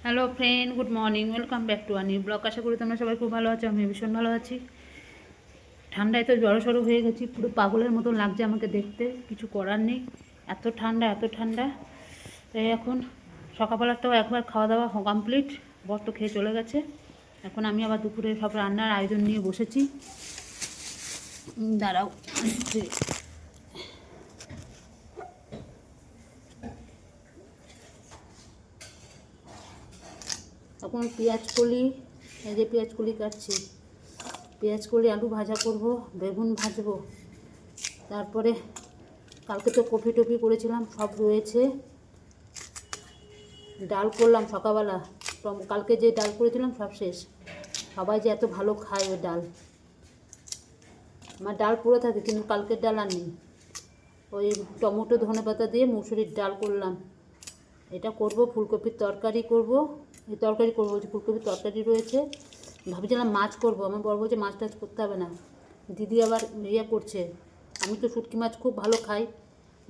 Hello friend, good morning, welcome back to আনি blog. আশা করি তোমরা সবাই খুব ভালো আছো। আমি ভীষণ ভালো আছি। ঠান্ডায় তো জড়সড় হয়ে গেছি, পুরো পাগলের মতন লাগছে আমাকে দেখতে। কিছু করার নেই, এত ঠান্ডা এত ঠান্ডা। তাই এখন সকালবেলাটাও একবার খাওয়া দাওয়া কমপ্লিট, বর তো খেয়ে চলে গেছে। এখন আমি আবার দুপুরে সব রান্নার আয়োজন নিয়ে বসেছি। দাঁড়াও, এখন পেঁয়াজ কলি, এই যে পেঁয়াজ কলি কাটছি। পেঁয়াজ কলি আলু ভাজা করব, বেগুন ভাজবো। তারপরে কালকে তো কপি টপি করেছিলাম, সব রয়েছে। ডাল করলাম সকালবেলা, কালকে যে ডাল করেছিলাম সব শেষ। সবাই যে এত ভালো খায় ওই ডাল, আমার ডাল পুরো থাকে, কিন্তু কালকের ডাল আর নেই। ওই টমেটো ধনেপাতা দিয়ে মুসুরির ডাল করলাম। এটা করব, ফুলকপির তরকারি করব। এই তরকারি করবো, ফুলকপির তরকারি রয়েছে। ভাবছিলাম মাছ করব, আমার বর বলছে মাছ টাছ করতে হবে না। দিদি আবার ইয়ে করছে, আমি তো শুটকি মাছ খুব ভালো খাই।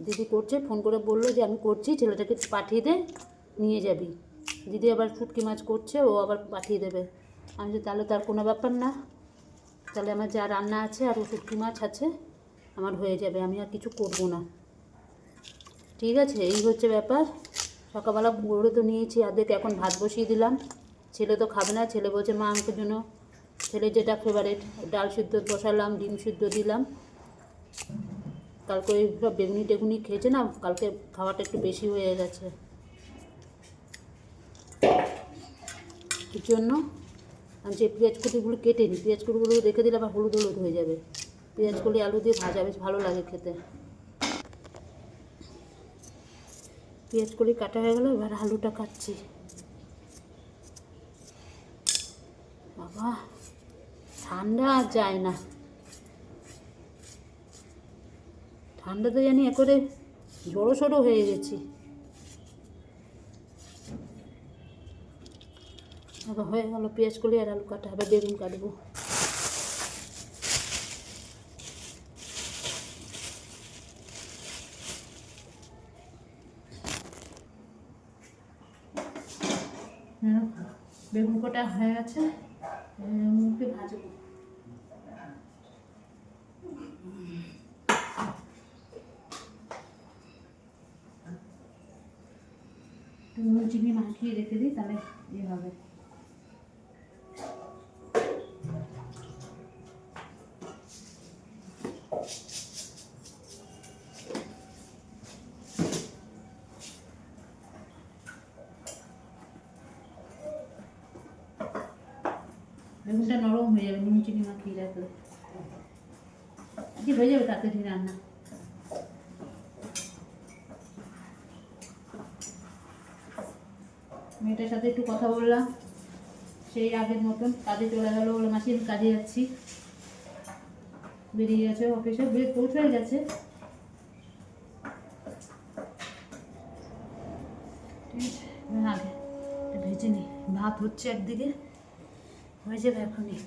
দিদি করছে, ফোন করে বললো যে আমি করছি, ছেলেটাকে পাঠিয়ে দে, নিয়ে যাবি। দিদি আবার শুটকি মাছ করছে, ও আবার পাঠিয়ে দেবে। আমি যে তাহলে তার কোনো ব্যাপার না, তাহলে আমার যা রান্না আছে আর ও শুটকি মাছ আছে, আমার হয়ে যাবে, আমি আর কিছু করব না। ঠিক আছে, এই হচ্ছে ব্যাপার। সকালবেলা গড়ে তো নিয়েছি অর্ধেক, এখন ভাত বসিয়ে দিলাম। ছেলে তো খাবে না, ছেলে বলছে মা আমাকে জন্য, ছেলের যেটা ফেভারেট, ডাল সিদ্ধ বসালাম, ডিম সিদ্ধ দিলাম। কালকে ওই সব বেগুনি টেগুনি খেয়েছে না, কালকে খাওয়াটা একটু বেশি হয়ে গেছে, এর জন্য আমি যে পেঁয়াজ কুটিগুলো কেটে নিই, পেঁয়াজ কুটিগুলো রেখে দিলে আবার হলুদ হলুদ হয়ে যাবে। পেঁয়াজ কুটি আলু দিয়ে ভাজা বেশ ভালো লাগে খেতে। পেঁয়াজ কুটি কাটা হয়ে গেলো, এবার আলুটা কাটছি। বাবা, ঠান্ডা আর যায় না, ঠান্ডাতে জানি এ করে জড়ো সড়ো হয়ে গেছি। এবার হয়ে গেল পেঁয়াজ কলি আর আলু কাটা, হবে বেগুন কাটবো। বেগুন কাটা হয়ে গেছে, মুখে ভাজবো। নুন চিনি মাখিয়ে রেখে দিই, তাহলে ইয়ে হবে। বেগুনটা নরম হয়ে যাবে নুন চিনি মাখিয়ে রাখলে, কি হয়ে যাবে তাড়াতাড়ি রান্না। মেয়েটার সাথে একটু কথা বললাম, সেই আগের মতন কাজে চলে গেলো, বলে মাসি আমি কাজে যাচ্ছি। বেরিয়ে গেছে অফিসে, পৌঁছে গেছে। ঠিক আছে, আগে ভেজে নিই, ভাত হচ্ছে একদিকে, হয়ে যাবে এখনই।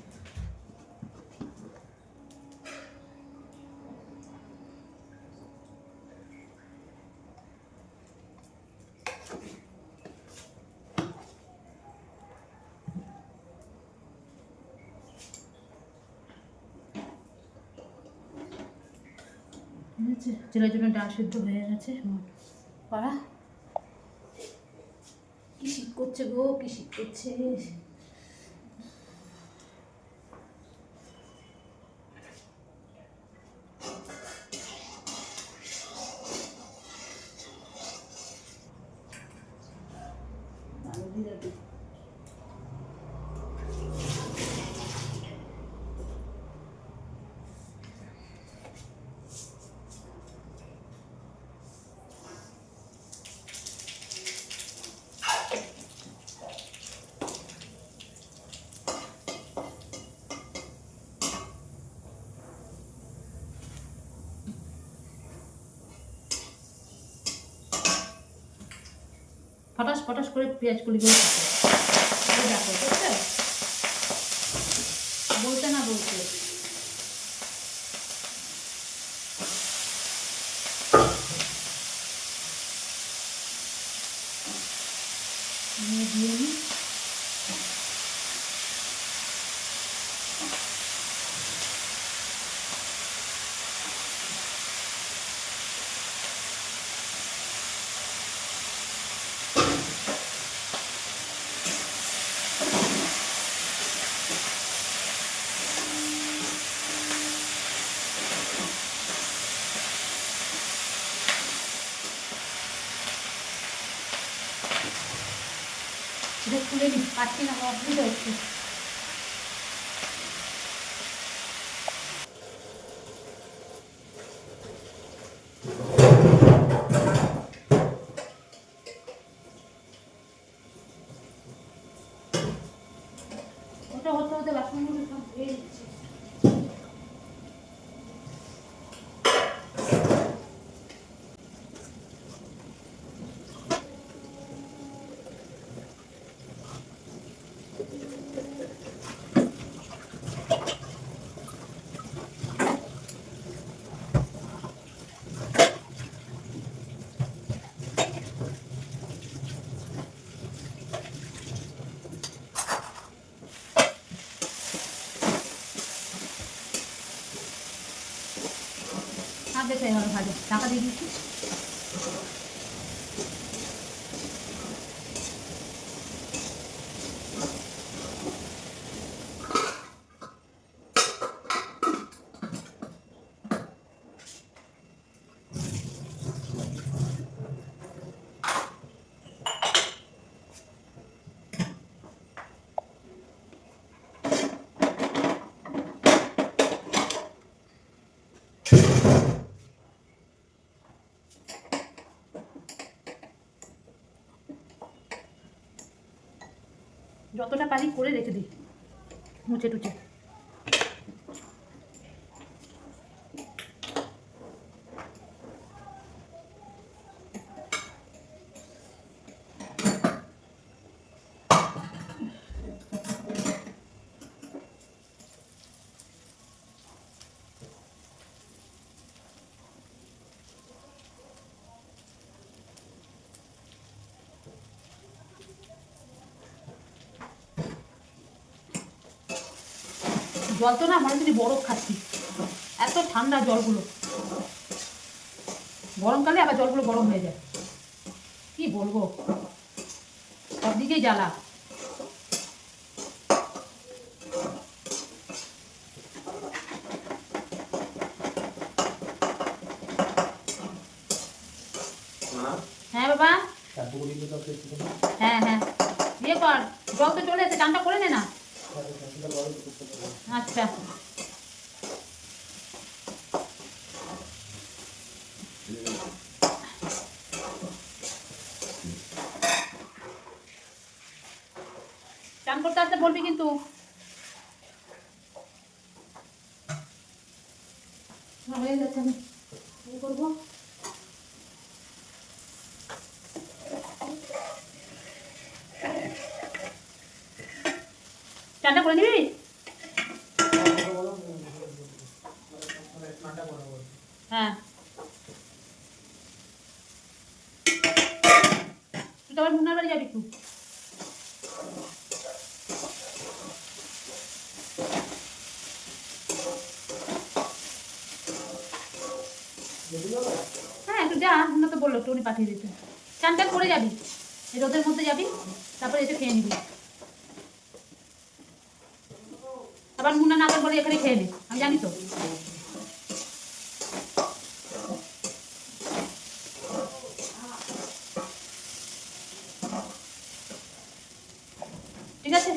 ঠিক আছে, ছেলের জন্য ডাল সিদ্ধ হয়ে গেছে করা। কি শীত করছে গো, কি শীত করছে। ফটাস ফটাস করে পেঁয়াজ কুলিগুলো থাকে, দেখো বুঝতে, বলতে না বলতে। দিয়ে নিই। এটা খুলে নিই, পাচ্ছি না, অসুবিধা হচ্ছে। ওটা হতে হতে বাসনগুলো সব ধুয়ে দিচ্ছি। আর বেশ হয়ে গেল ভাজা, ঢাকা দিয়ে দিচ্ছি। যতটা পারি করে রেখে দিই মুছে টুচে। জল তো না মনে হচ্ছে বরফ খাচ্ছি, এত ঠান্ডা জলগুলো। গরমকালে আবার জলগুলো গরম হয়ে যায়, কি বলবো, সব দিকেই জ্বালা। হ্যাঁ বাবা, হ্যাঁ হ্যাঁ ইয়ে কর, জল তো চলে এসে, চানটা করে নে না। আচ্ছা চান করতে আসতে বলবি কিন্তু। হয়ে গেছে, আমি কি করবো। চানটা করে নিবি? হ্যাঁ তুই তো আবার মুন্নার বাড়ি যাবি একটু। হ্যাঁ একটু যা, মুন্না তো বললো একটু উনি পাঠিয়ে দিতে। চান টান করে যাবি, এই রোদের মধ্যে যাবি, তারপরে এসে খেয়ে নিবি। আবার মুন্না না বলে এখানে খেয়ে নে, আমি জানি তো। ঠিক আছে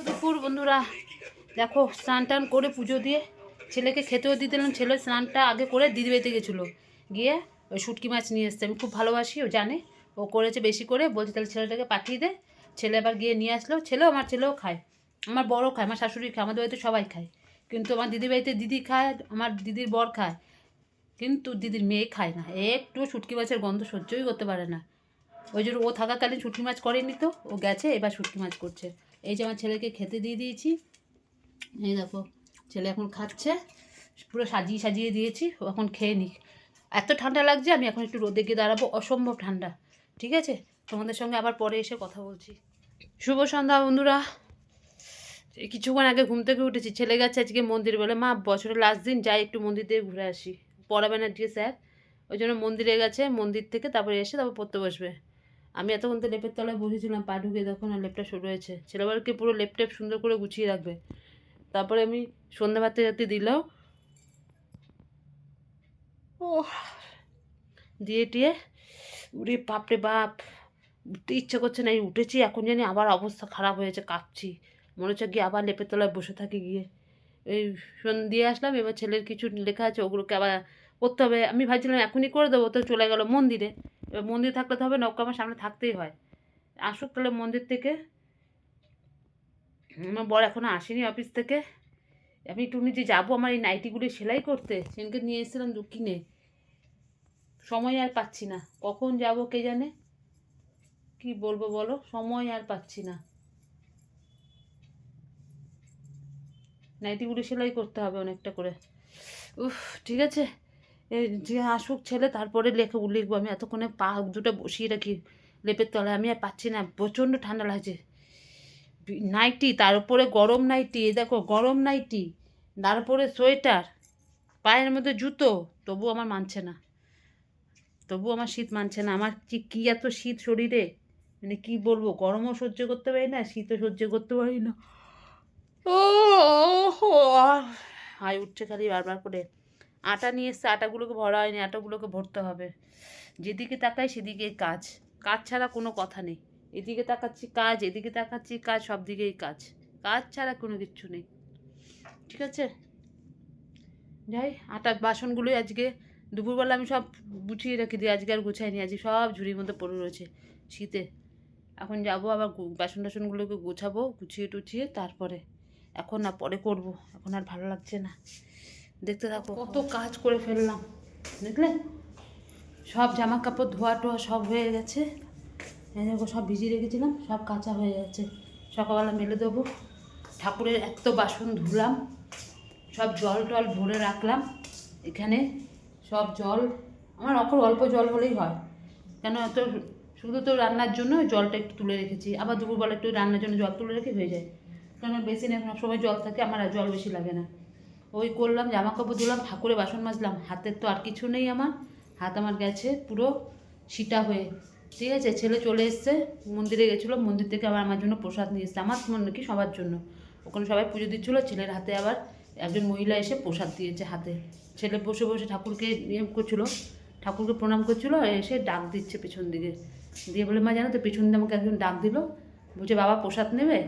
দুপুর বন্ধুরা, দেখো স্নান টান করে পুজো দিয়ে ছেলেকে খেতেও দিয়ে দিলাম। ছেলে স্নানটা আগে করে দিদি বাড়িতে গেছিলো, গিয়ে ওই শুটকি মাছ নিয়ে এসছে। আমি খুব ভালোবাসি, ও জানে, ও করেছে বেশি করে, বলছে তাহলে ছেলেটাকে পাঠিয়ে দে। ছেলে আবার গিয়ে নিয়ে আসলো। আমার ছেলেও খায়, আমার বড়ও খায়, আমার শাশুড়ি খায়, আমাদের বাড়িতে সবাই খায়। কিন্তু আমার দিদির বাড়িতে দিদি খায়, আমার দিদির বর খায়, কিন্তু দিদির মেয়ে খায় না, একটু শুটকি মাছের গন্ধ সহ্যই করতে পারে না। ওই জন্য ও থাকাকালীন শুটকি মাছ করেনি, তো ও গেছে, এবার শুটকি মাছ করছে। এই যে আমার ছেলেকে খেতে দিয়ে দিয়েছি, এই দেখো ছেলে এখন খাচ্ছে, পুরো সাজিয়ে সাজিয়ে দিয়েছি, ও এখন খেয়ে নিক। এত ঠান্ডা লাগছে, আমি এখন একটু রোদে গিয়ে দাঁড়াবো, অসম্ভব ঠান্ডা। ঠিক আছে, তোমাদের সঙ্গে আবার পরে এসে কথা বলছি। শুভ সন্ধ্যা বন্ধুরা। এই কিছুক্ষণ আগে ঘুম থেকে উঠেছি, ছেলে গেছে আজকে মন্দির, বলে মা বছরের লাস্ট দিন যাই একটু মন্দির থেকে ঘুরে আসি, পড়াবেন আজকে স্যার, ওই জন্য মন্দিরে গেছে, মন্দির থেকে তারপরে এসে তারপর পড়তে বসবে। আমি এতক্ষণ তো লেপের তলায় বসেছিলাম, পা ঢুকে দেখো না লেপটা শুরু হয়েছে, ছেলেবারকে পুরো লেপটেপ সুন্দর করে গুছিয়ে রাখবে। তারপরে আমি সন্ধ্যা ভাতে যাতে দিলাম, ও দিয়ে টিয়ে উড়ে বাপরে বাপ, উঠতে ইচ্ছা করছে না, এই উঠেছি এখন জানি আবার অবস্থা খারাপ হয়েছে, কাঁপছি, মনে হচ্ছে গিয়ে আবার লেপের তলায় বসে থাকি গিয়ে। এই দিয়ে আসলাম, এবার ছেলের কিছু লেখা আছে ওগুলোকে আবার করতে হবে। আমি ভাবছিলাম এখনই করে দেবো, তো চলে গেল মন্দিরে। এবার মন্দির থাকলে তো হবে না, ওকে আমার সামনে থাকতেই হয়। আসুক তাহলে মন্দির থেকে, আমার বর এখনও আসেনি অফিস থেকে। আমি একটু নিজে যাবো আমার এই নাইটিগুলি সেলাই করতে, সেদিনকে নিয়ে এসেছিলাম কিনে, সময় আর পাচ্ছি না, কখন যাব কে জানে, কি বলবো বলো, সময় আর পাচ্ছি না। নাইটিগুলি সেলাই করতে হবে অনেকটা করে। উফ, ঠিক আছে, যে আসুক ছেলে তারপরে লিখবো। আমি এতক্ষণে পা দুটো বসিয়ে রাখি লেপের তলায়, আমি আর পাচ্ছি না, প্রচণ্ড ঠান্ডা লাগছে। নাইটি, তার উপরে গরম নাইটি, এ দেখো গরম নাইটি, তার উপরে সোয়েটার, পায়ের মধ্যে জুতো, তবু আমার মানছে না, তবু আমার শীত মানছে না। আমার কি এত শীত শরীরে, মানে কি বলবো, গরমও সহ্য করতে পারি না, শীতও সহ্য করতে পারি না। ও হাই উঠছে খালি বারবার করে। আটা নিয়ে এসছে, আটাগুলোকে ভরা হয়নি, আটাগুলোকে ভরতে হবে। যেদিকে তাকাই সেদিকে কাজ, কাজ ছাড়া কোনো কথা নেই। এদিকে তাকাচ্ছি কাজ, এদিকে তাকাচ্ছি কাজ, সব দিকেই কাজ, কাজ ছাড়া কোনো কিচ্ছু নেই। ঠিক আছে, যাই, আটা বাসনগুলোই আজকে দুপুরবেলা আমি সব গুছিয়ে রেখে দিই, আজকে আর গুছাইনি, আজকে সব ঝুড়ির মধ্যে পড়ে রয়েছে শীতে। এখন যাবো আবার বাসন টাসনগুলোকে গোছাবো, গুছিয়ে টুছিয়ে তারপরে, এখন না পরে করব, এখন আর ভালো লাগছে না। দেখতে থাকো, কত কাজ করে ফেললাম দেখলে, সব জামা কাপড় ধোয়া টোয়া সব হয়ে গেছে, দেখো সব ভিজিয়ে রেখেছিলাম, সব কাঁচা হয়ে যাচ্ছে, সকালবেলা মেলে দেবো। ঠাকুরের এত বাসন ধুলাম, সব জল টল ভরে রাখলাম এখানে, সব জল আমার অল্প জল হলেই হয়, কেন এত শুধু তো রান্নার জন্য জলটা একটু তুলে রেখেছি, আবার দুপুরবেলা একটু রান্নার জন্য জল তুলে রেখে হয়ে যায়, কারণ বেসিনে সবসময় জল থাকে, আমার আর জল বেশি লাগে না। ওই করলাম, জামা কাপড় ধুলাম, ঠাকুরে বাসন মাজলাম, হাতের তো আর কিছু নেই আমার, হাত আমার গেছে পুরো সিটা হয়ে। ঠিক আছে, ছেলে চলে এসছে, মন্দিরে গেছিলো, মন্দির থেকে আবার আমার জন্য প্রসাদ নিয়ে এসছে, আমার মনে কি সবার জন্য, ওখানে সবাই পুজো দিচ্ছিলো, ছেলের হাতে আবার একজন মহিলা এসে প্রসাদ দিয়েছে হাতে, ছেলে বসে বসে ঠাকুরকে নিয়ম করছিলো, ঠাকুরকে প্রণাম করছিলো, এসে ডাক দিচ্ছে পেছন দিকে, দিয়ে বলে মা জানো তো, পেছন দিয়ে আমাকে একজন ডাক দিল, বলছে বাবা প্রসাদ নেবে।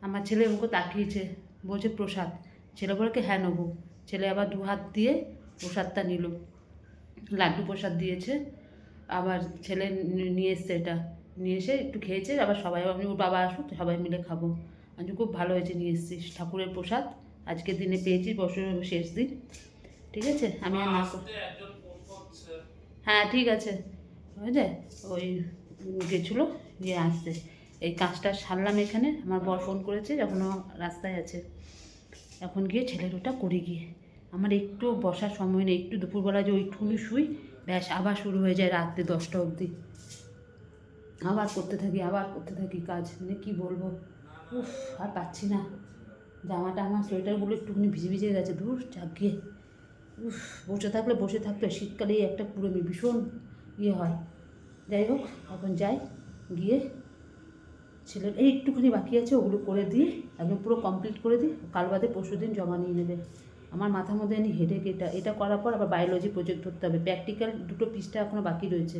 আমার ছেলে আমাকে তাকিয়েছে, বলছে প্রসাদ, ছেলে বলে কি হ্যাঁ নেবো, ছেলে আবার দু হাত দিয়ে প্রসাদটা নিল, লাড্ডু প্রসাদ দিয়েছে, আবার ছেলে নিয়ে এসছে, এটা নিয়ে এসে একটু খেয়েছে, আবার সবাই, আমি ওর বাবা আসুক সবাই মিলে খাবো। আমি খুব ভালো হয়েছে নিয়ে এসেছিস, ঠাকুরের প্রসাদ আজকের দিনে পেয়েছি, বছরের শেষ দিন। ঠিক আছে, আমি আর না, হ্যাঁ ঠিক আছে, বুঝলে ওই গেছিলো গিয়ে আসছে, এই কাজটা সারলাম এখানে, আমার বর ফোন করেছে, এখনও রাস্তায় আছে, এখন গিয়ে ছেলের ওটা করি গিয়ে, আমার একটু বসার সময় নেই, একটু দুপুরবেলা যে ওইটুকুনি শুই, ব্যাস আবার শুরু হয়ে যায় রাত্রে 10টা অবধি, আবার করতে থাকি কাজ, মানে কী বলবো, উফ আর পাচ্ছি না, জামাটা আমার সোয়েটারগুলো একটুখানি ভিজে ভিজে গেছে, ধুর চাকিয়ে, উফ বসে থাকলে শীতকালে একটা পুরো ভীষণ ইয়ে হয়। যাই হোক, এখন যাই, গিয়ে ছেলের এই একটুখানি বাকি আছে, ওগুলো করে দিয়ে একদম পুরো কমপ্লিট করে দিই, কাল বাদে পরশু দিন জমা নিয়ে নেবে। আমার মাথার মধ্যে এনে হেডেক, এটা করার পর আবার বায়োলজি প্রজেক্ট ধরতে হবে, প্র্যাকটিক্যাল 2টো পৃষ্ঠা এখনও বাকি রয়েছে,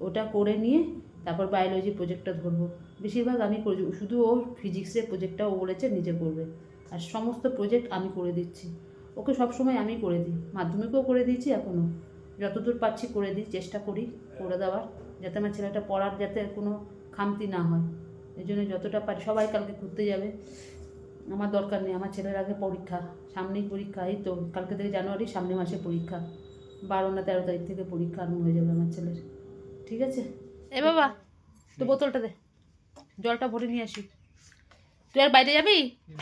ওটা করে নিয়ে তারপর বায়োলজি প্রজেক্টটা ধরবো। বেশিরভাগ আমি করে, শুধু ও ফিজিক্সের প্রজেক্টটা ও বলেছে নিজে করবে, আর সমস্ত প্রজেক্ট আমি করে দিচ্ছি, ওকে সবসময় আমি করে দিই, মাধ্যমিকেও করে দিয়েছি, এখনও যতদূর পাচ্ছি করে দিই, চেষ্টা করি করে দেওয়ার, যাতে আমার ছেলেটা পড়ার যাতে কোনো খামতি না হয়, এই জন্য যতটা পারি। সবাই কালকে ঘুরতে যাবে, আমার দরকার নেই, আমার ছেলের আগে পরীক্ষা, সামনেই পরীক্ষা, এই তো কালকে থেকে জানুয়ারি, সামনে মাসে পরীক্ষা, 12 না 13 তারিখ থেকে পরীক্ষা আরম্ভ হয়ে যাবে আমার ছেলের। ঠিক আছে, এ বাবা তো বোতলটা দে, জলটা ভরে নিয়ে আসি, তুই আর বাইরে যাবি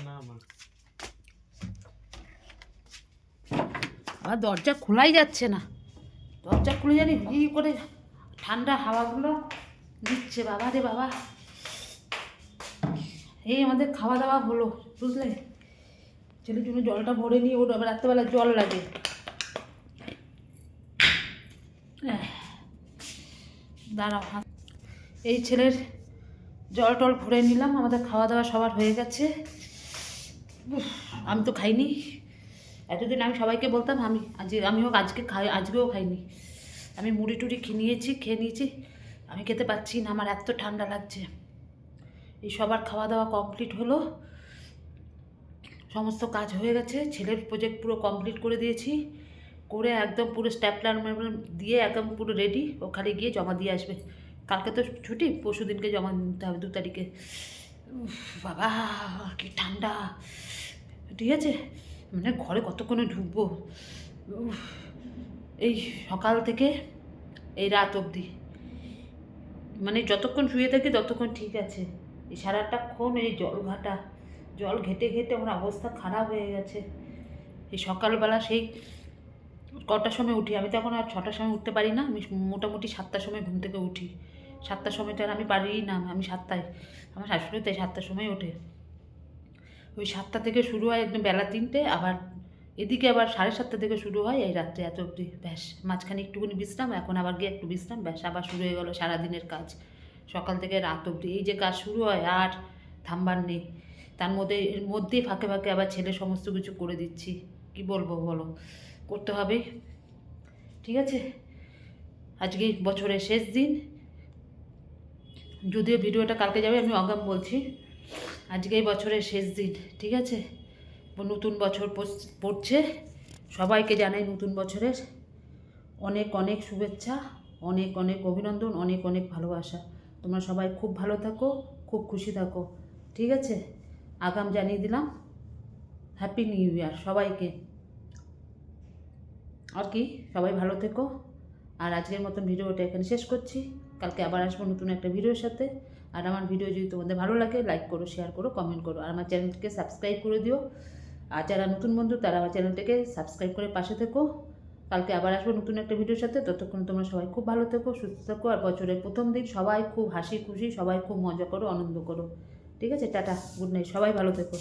না, আর দরজা খোলাই যাচ্ছে না, দরজা খুলে জানি হি করে ঠান্ডা হাওয়াগুলো দিচ্ছে, বাবা রে বাবা, এই আমাদের খাওয়া দাওয়া হলো, বুঝলে। ছেলের জন্য জলটা ভরে নিয়ে ওর আবার রাত্রেবেলা জল লাগে। দাঁড়াও, এই ছেলের জল টল ভরে নিলাম। আমাদের খাওয়া দাওয়া সবার হয়ে গেছে। আমি তো খাইনি এতদিন। আমি সবাইকে বলতাম আমিও আজকেও খাইনি। আমি মুড়ি টুড়ি খেয়ে নিয়েছি। আমি খেতে পাচ্ছি না, আমার এত ঠান্ডা লাগছে। এই সবার খাওয়া দাওয়া কমপ্লিট হলো, সমস্ত কাজ হয়ে গেছে। ছেলের প্রজেক্ট পুরো কমপ্লিট করে দিয়েছি, করে একদম পুরো স্ট্যাপলার দিয়ে একদম পুরো রেডি। ও খালি গিয়ে জমা দিয়ে আসবে। কালকে তো ছুটি, পরশু দিনকে জমা দিতে হবে, 2 তারিখে। বাবা কি ঠান্ডা, ঠিক আছে। মানে ঘরে কতক্ষণে ঢুকবো। এই সকাল থেকে এই রাত অবধি, মানে যতক্ষণ শুয়ে থাকি ততক্ষণ ঠিক আছে। এই সারাটাক্ষণ এই জল ঘেটে আমার অবস্থা খারাপ হয়ে গেছে। এই সকালবেলা সেই কটার সময় উঠি, আমি তো এখন আর 6টার সময় উঠতে পারি না। আমি মোটামুটি 7টার সময় ঘুম থেকে উঠি। 7টার সময়টা আর আমি পারি না, আমি 7টায়। আমার শাশুড়ি তাই 7টার সময় ওঠে। ওই 7টা থেকে শুরু হয় একদম বেলা 3টে, আবার এদিকে আবার 7:30 থেকে শুরু হয় এই রাত্রে এত অবধি। ব্যাস, মাঝখানে একটুখানি বিশ্রাম, এখন আবার গিয়ে একটু বিশ্রাম, ব্যাস আবার শুরু হয়ে গেল সারাদিনের কাজ। সকাল থেকে রাত অবধি এই যে কাজ শুরু হয়, আর থামবার নেই। তার মধ্যেই ফাঁকে আবার ছেলে সমস্ত কিছু করে দিচ্ছি। কি বলবো বলো, করতে হবে, ঠিক আছে। আজকে বছরের শেষ দিন, যদিও ভিডিওটা কালকে যাবে, আমি অগাম বলছি। আজকেই বছরের শেষ দিন, ঠিক আছে। নতুন বছর পড়ছে, সবাইকে জানাই নতুন বছরের অনেক অনেক শুভেচ্ছা, অনেক অনেক অভিনন্দন, অনেক অনেক ভালোবাসা। তোমরা সবাই খুব ভালো থাকো, খুব খুশি থাকো, ঠিক আছে। আগাম জানিয়ে দিলাম, হ্যাপি নিউ ইয়ার সবাইকে। আর কি, সবাই ভালো থেকো। আর আজকের মতন ভিডিওটা এখানে শেষ করছি। কালকে আবার আসবো নতুন একটা ভিডিওর সাথে। আর আমার ভিডিও যদি তোমাদের ভালো লাগে, লাইক করো, শেয়ার করো, কমেন্ট করো। আর আমার চ্যানেলটিকে সাবস্ক্রাইব করে দিও। আর যারা নতুন বন্ধু তারা আমার চ্যানেলটাকে সাবস্ক্রাইব করে পাশে থেকো। কালকে আবার আসবো নতুন একটা ভিডিওর সাথে। ততক্ষণ তোমরা সবাই খুব ভালো থেকো, সুস্থ থাকো। আর বছরের প্রথম দিন সবাই খুব হাসি খুশি, সবাই খুব মজা করো, আনন্দ করো, ঠিক আছে। টাটা, গুড নাইট, সবাই ভালো থেকো।